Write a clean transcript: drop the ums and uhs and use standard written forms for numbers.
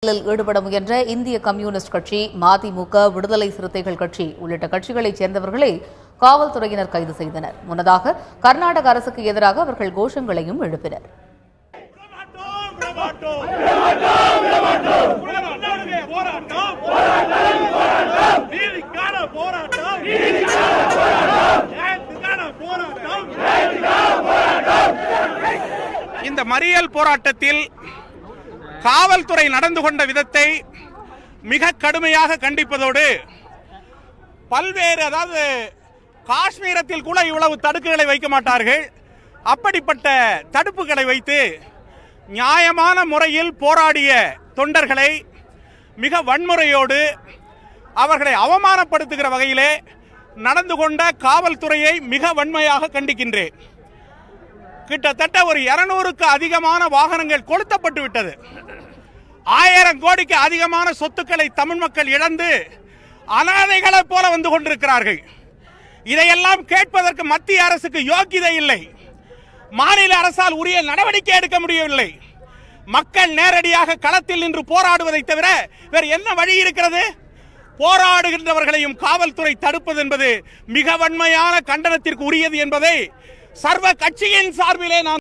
ஈடுபட முயன்ற இந்திய கம்யூனிஸ்ட் கட்சி, மதிமுக, விடுதலை சிறுத்தைகள் கட்சி உள்ளிட்ட கட்சிகளைச் சேர்ந்தவர்களை காவல்துறையினர் கைது செய்தனர். முன்னதாக கர்நாடக அரசுக்கு எதிராக அவர்கள் கோஷங்களையும் எழுப்பினர். இந்த மறியல் போராட்டத்தில் காவல்துறை நடந்து கொண்ட விதத்தை மிக கடுமையாக கண்டிப்பதோடு பல்வேறு காஷ்மீரத்தில் கூட இவ்வளவு தடுப்புகளை வைக்க மாட்டார்கள், அப்படிப்பட்ட தடுப்புகளை வைத்து நியாயமான முறையில் போராடிய தொண்டர்களை மிக வன்முறையோடு அவர்களை அவமானப்படுத்துகிற வகையிலே நடந்து கொண்ட காவல்துறையை மிக வன்மையாக கண்டிக்கின்றேன். கிட்டத்தட்ட ஒரு 200க்கு அதிகமான வாகனங்கள் கொளுத்தப்பட்டு விட்டது. 1000 கோடிக்கு அதிகமான சொத்துக்களை தமிழ் மக்கள் இழந்து அனாதைகளைப் போல வந்து கொண்டிருக்கிறார்கள். இதையெல்லாம் கேட்பதற்கு மத்திய அரசுக்கு யோக்கியதை இல்லை. மாநில அரசால் உரிய நடவடிக்கை எடுக்க முடியவில்லை. மக்கள் நேரடியாக களத்தில் நின்று போராடுவதை தவிர வேறு என்ன வழி இருக்கிறது? போராடுகின்றவர்களையும் காவல்துறை தடுப்பது என்பது மிக வன்மையான கண்டனத்திற்கு உரியது என்பதை சர்வ கட்சியின் சார்பிலே நான்